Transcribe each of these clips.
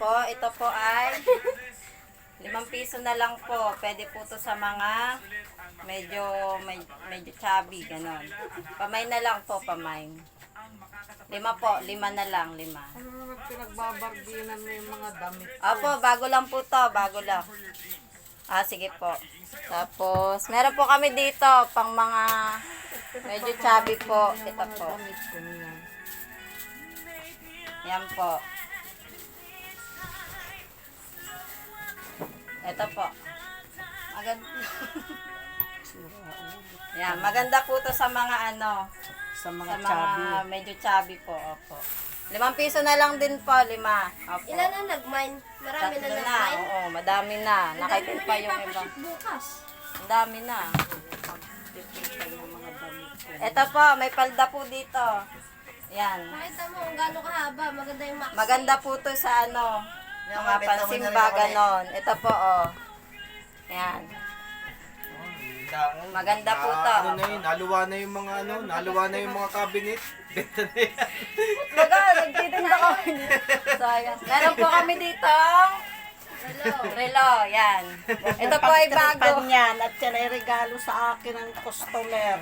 po, ito po ay 5 piso na lang po. Pwede po to sa mga medyo chubby, ganon. Pamay na lang po, pamay. 5 po, 5 na lang, 5. Ano pinagbabarginan mo yung mga damit? Opo, bago lang po to, bago lang. Sige po. Tapos, meron po kami dito, pang mga medyo chubby po. Ito po. Damit ko niyan. Yan po. Ito po. Maganda. Yan, maganda po to sa mga ano, Sa mga sa chubby. mga medyo chubby po. Opo. 5 piso na lang din po, 5. Opo. Ilan na nag-mine? Marami na Tatlo na. nag-mine? Oo, madami na. Nakaitin pa yung iba. Bukas. Ang dami na. Tipikal ng mga damit ko. Ito po, may palda po dito. Yan. Makita mo kung gaano kahaba. Maganda yung maxi. Maganda po to sa ano, mga pansimba, ganon. Ito po, oh. Yan. Maganda po to. Ano na yun, naluwa na yung mga ano, naluwa na yung mga cabinet. Benta na yan. Baga, nagtitinda kami dito. So, ayan. Meron po kami dito. Relo, yan. Ito po ay bago. Yan, at yan ay regalo sa akin ng customer.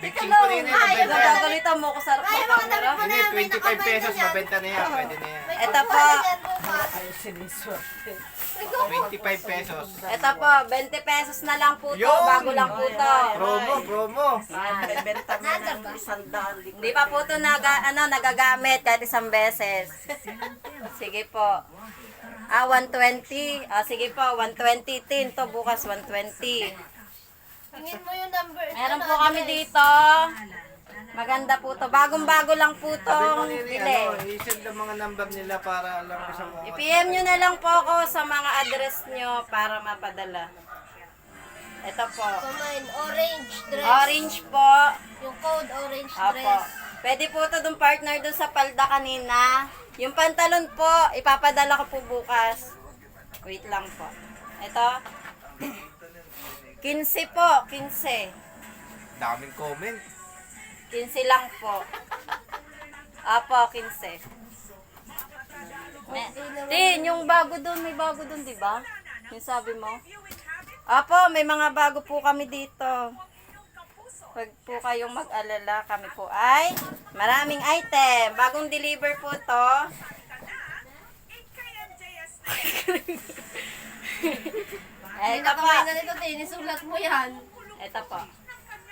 Bitching ko rin yan, mabenta yan. Nagagalita mo ko sa camera. Hindi, 25 pesos, mabenta na yan, pwede na yan. Ito po. Ay, siniswerte. 25 pesos. Ito po, 20 pesos na lang po to. Yun! Bago lang po to. Promo, promo. Ay, benta mo ng 100. Hindi pa po to nagagamit kahit isang beses. Sige po. 120. Sige po, 120 tin to. Bukas 120. Tingin mo yung number. Meron po kami dito. Maganda po to. Bagong-bago lang po tong bili. I-send ang mga number nila para alam ko sa mga... I-PM nyo na lang po ako sa mga address nyo para mapadala. Ito po. Kumain. Orange dress. Orange po. Yung code orange Opo. dress. Pwede po ito dun partner dun sa palda kanina. Yung pantalon po, ipapadala ko po bukas. Wait lang po. Ito. 15 po, 15. Daming comment. 15 lang po. Apo, 15. Tin, yung bago doon, may bago doon, di ba? Yung sabi mo. Apo, may mga bago po kami dito. Huwag po kayong mag-alala, kami po ay maraming item. Bagong deliver po to. Ay, Ito po. nakamay na nito, tinisulat mo yan. Ito po.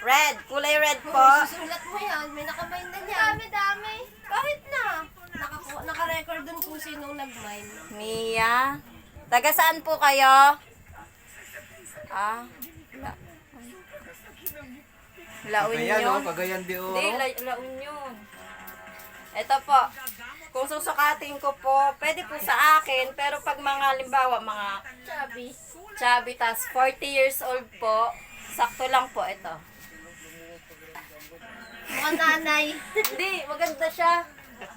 Red, kulay red po. Susulat mo yan, may nakamay na yan. Dami. Bakit na? Naka-record dun kung sinong nag-mine. Mia. Taga saan po kayo? La Cagayan, Union. no? Cagayan de Oro. Hindi, La Union. Ito po. Kung susukatin ko po, pwede po sa akin, pero pag mga limbawa, mga chubby, tas 40 years old po, sakto lang po ito. Mga nanay. Hindi, maganda siya.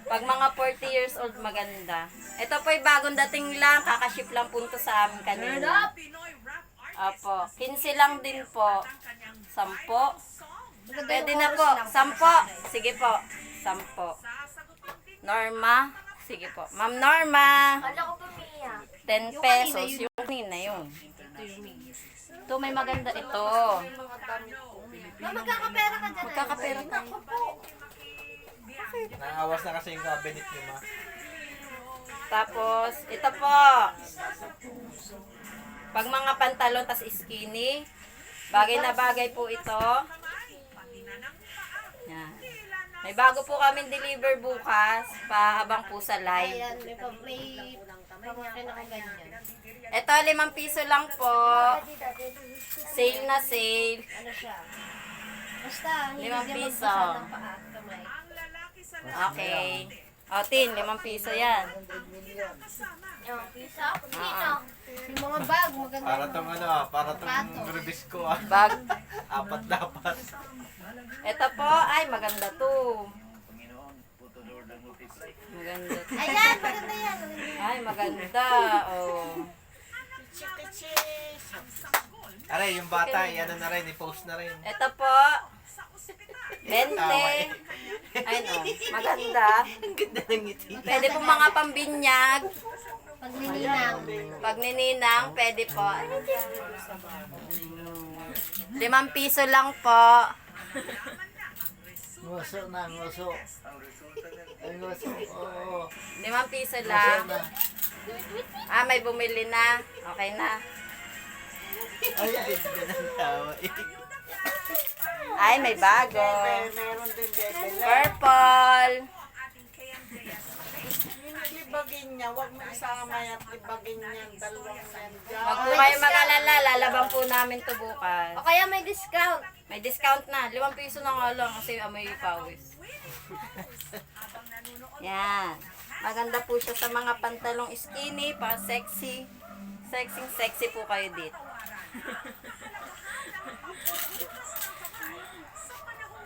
Pag mga 40 years old, maganda. Ito po ay bagong dating lang, kakaship lang po ito sa amin kanina. Opo, 15 lang din po. 10. Pwede na po, 10. Sige po, 10. Norma, sige po. Ma'am Norma, Kala ko pa Mia. 10 pesos. Yung kanina yun. Ito, may maganda ito. Magkakapera ka dyan. Magkakapera tayo. Naawas na kasi yung cabinet niyo, ma. Tapos, ito po. Pag mga pantalon, tas skinny, bagay na bagay po ito. Yan. May bago po kaming deliver bukas, pahabang po sa live. Ayan, may pamakin ako ganyan. Ito, 5 piso lang po. Sale na sale. Ano siya? Basta, hindi 5 siya piso. magbasa ng paa, kamay. Okay. O, Tin, 5 piso yan. Yung pisa? Dito. Yung mga bag, maganda. Para tong ano, para tong release ko, ah. Bag. Apat dapat. Ito po, ay, maganda to. Maganda to. Ayan, maganda yan. Ay, maganda. Oh. Aray, yung bata, ano na rin, i-post na rin. Ito po. 20. Ay, no. Maganda. Ang ganda ng ngiti. Pwede po mga pambinyag. Pag nininang. Pag nininang, pwede po. 5 piso lang po. Nguso na, nguso. Ay, nguso. Oo. 5 piso Nguso lang. na. May bumili na. Okay na. Ay, Ganda ng tawa eh. Ay, may bago. meron din bebele. Purple. Yung libagin niya, huwag mo isama yan. Libagin niya, dalawang yan dyan. Wag po kayo mag-alala. Lalabang po namin to bukas. O kaya may discount. May discount na. 5 piso na nga lang kasi amoy pawis. Yan. Maganda po siya sa mga pantalong skinny, pa sexy. Sexy po kayo dito.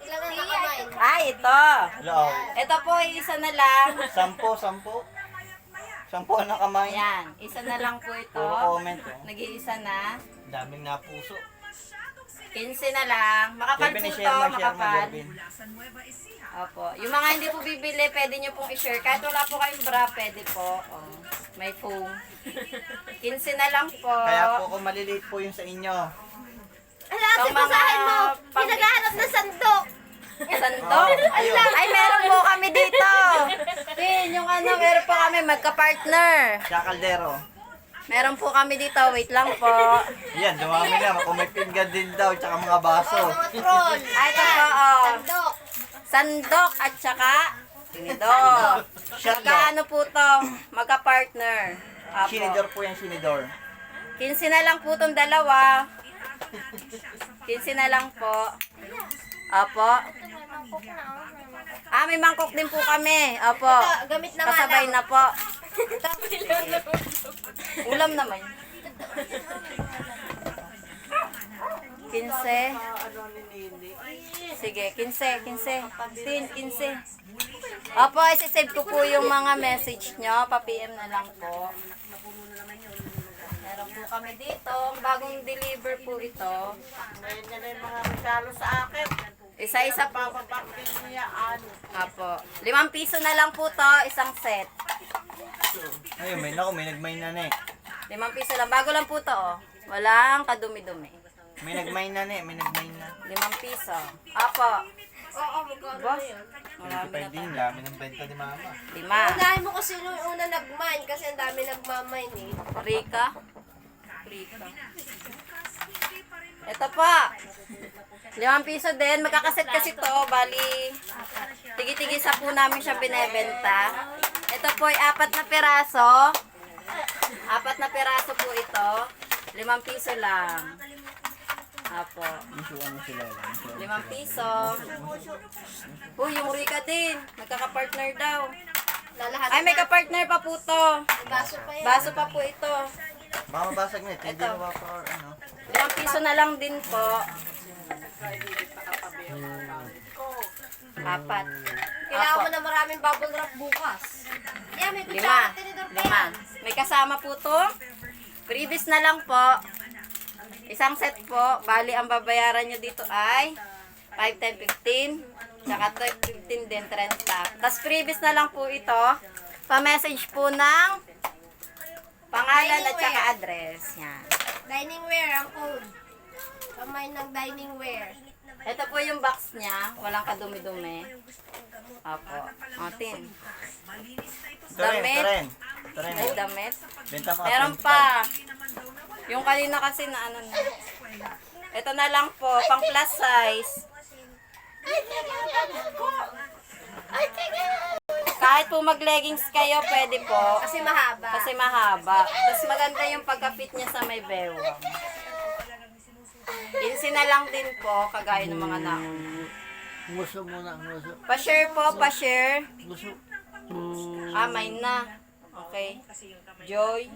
Ilan ang nakamain? Ito. Hello. Ito po, isa na lang. 10 ang nakamay. Ayan, isa na lang po ito. Puro comment oh. Nag-iisa na. Daming napuso. 15 na lang. Makapal po Kevin, ito, i-share mo, makapal. Kevin. Opo. Yung mga hindi po bibili, pwede nyo pong i-share. Kahit wala po kayong bra, pwede po. Oh, may foam. 15 na lang po. Kaya po ako maliliit po yung sa inyo. Ala, Sa ate, basahin mo. mga pang- Pinaghahanap na sandok. Sandok? Ay, meron po kami dito. Tin, yung ano, meron po kami magka-partner. Siya kaldero. Meron po kami dito. Wait lang po. Yan, dumami na. Kung may pinggan din daw, tsaka mga baso. Oh, mga troll. Ay, ito po, oh. Sandok. Sandok at saka tinidor. Shot Magkaano po to? Magka-partner. Apo. Sinidor po yan, sinidor. 15 na lang po itong dalawa. 15 na lang po. Apo. May mangkok din po kami. Apo. Ito, gamit na nga Kasabay lang. na po. Ulam naman. 15. Ano ni Nini? Sige, 15. Tin, 15. Opo, isi-save ko po yung mga message nyo. Pa-PM na lang po. Meron po kami dito. Bagong deliver po ito. Ngayon niya na yung mga regalo sa akin. Isa-isa po. Papabakin niya, ano. Opo. 5 piso na lang po to. Isang set. Ayun, may nagmay na eh. 5 piso lang. Bago lang po to. Oh. Walang kadumi-dumi. May nagmay na eh, may nagmay na. 5 piso. Opo. Oo, magkano Boss. na yan? Marami na Pwede to. yung dami ng benta ni mama. 5. Unahin mo kasi yung una nag-mine kasi ang dami nagmamine eh. Rika. Ito pa. 5 piso din. Magkakaset kasi to. Bali, tigi-tigisa po namin siya binebenta. Ito po ay 4 na piraso. 4 na piraso po ito. 5 piso lang. Apo. Isuan mo sila. 5 piso. Yung Rika din. Magkaka-partner daw. Lalahat Ay, may ka-partner pa po to. baso pa yan. Baso pa po ito. Baka mabasag na eh. Hindi Ito. mo pa or ano. 5 piso na lang din po. 4. Kailangan mo na maraming bubble wrap bukas. Yeah, may 5. kutsara, tinidor pa yan. May kasama po to. Previous na lang po. Isang set po. Bali, ang babayaran nyo dito ay 5, 10, 15. Tsaka 15 din, 30. Tapos previous na lang po ito. Pa-message po ng pangalan at saka address. Yan. Dining wear ang code. Kamay ng dining wear. Ito po yung box niya. Walang kadumi-dumi. Opo. Tin. Ito rin, ito rin. Ito rin. May damit. Benta mo. Meron pa. Yung kanina kasi na ano na. Ito na lang po, pang plus size. Kahit po mag-leggings kayo, pwede po. Kasi mahaba. Kasi mahaba. Tapos maganda yung pagka-fit niya sa may bewang. 15 na lang din po, kagaya ng mga nauna. Nguso muna, nguso. Pa-share po, pa-share. Nguso. May na. Okay. Joy.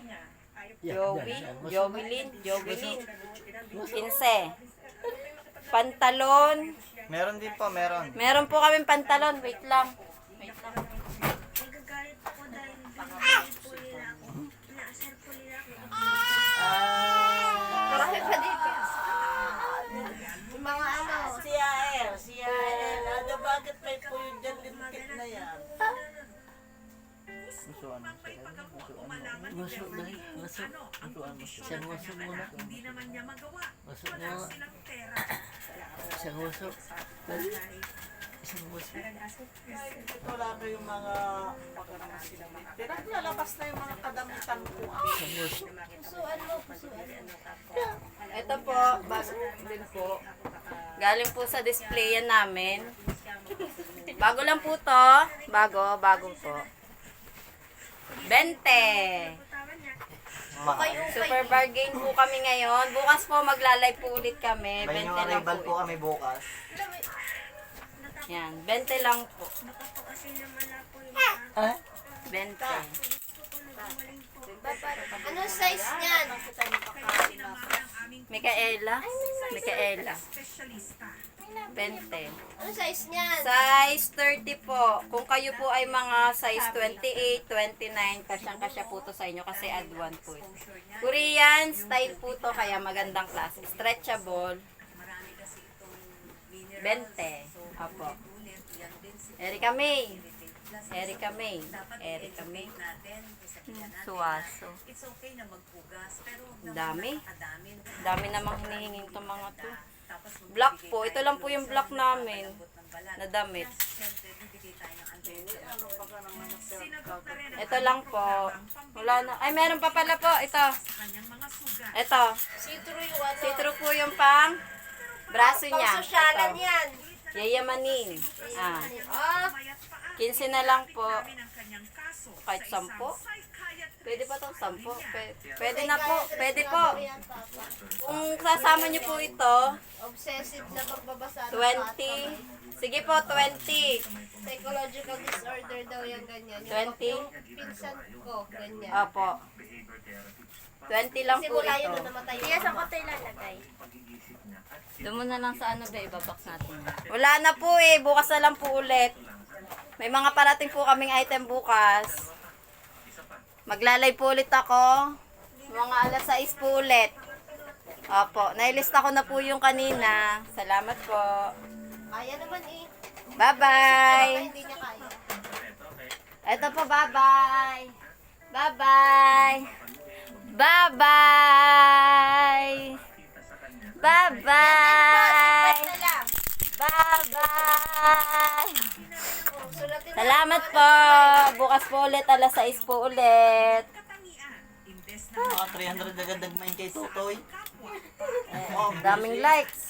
Joey. Jovelyn. 15. Pantalon. Meron din po, meron. Meron po kaming pantalon. Wait lang. Wait lang. Marami pa dito. Yung mga ano. Si Ael. Ano, bakit may puyo dyan lintik na yan? Isuan mo sila. Masuk dahil, masuk. Isang masuk muna. Masuk muna. Isang masuk. Isang masuk. Wala ko yung mga pinaglalabas na yung mga kadamitan ko. Isang masuk. Pusuan mo, pusuan mo. Ito po, bago din po. Galing po sa display yan namin. Bago lang po to. Bago po. 20. Super bargain po kami ngayon. Bukas po maglalay po ulit kami. 20 May new lang arrival po. po kami bukas. Yan, 20 lang po. Ah? 20. Anong size niyan? Micaela. 20. Anong size niyan? Size 30 po. Kung kayo po ay mga size 28, 29, kasyang-kasya po to sa inyo kasi add 1 po ito. Korean style po to kaya magandang klase. Stretchable. 20. Apo. Erika May. Suwaso. Dami. Dami namang hinihingin itong mga to. Black po. Ito lang po yung black namin na damit. Ito lang po. Wala na. Ay, meron pa pala po. Ito. See-through yung ano. See-through po yung pang braso niya. Pang-sosyalan Ito. yan. Yayamanin. Ah. Ah, 15 na lang po. Kahit 10. Pwede pa itong 10. Pwede na po. Pwede po. yan, Papa. Kung sasama niyo po ito, Obsessive na pagbabasa ng 20. Sige po, 20. Psychological disorder daw yung ganyan. Yung 20? Yung pinsan ko, ganyan. Opo. 20 lang po Simula yun ito. na namatay. Kaya sa kote ilalagay. Doon mo na lang sa ano ba, ibabox natin. Wala na po eh, bukas na lang po ulit. May mga parating po kaming item bukas. Maglalay po ulit ako. Mga alas 6 po ulit. Opo, nailista ko na po yung kanina. Salamat po. Kaya naman eh. Bye-bye. Hindi niya kaya. Ito po, bye-bye. Bye-bye. Bye-bye. Bye-bye. Na lang. Bye-bye. Sulatin na. Salamat po. Bukas po ulit, alas 6 po ulit. Mga 300 agad nagmain kay Totoy. Daming likes.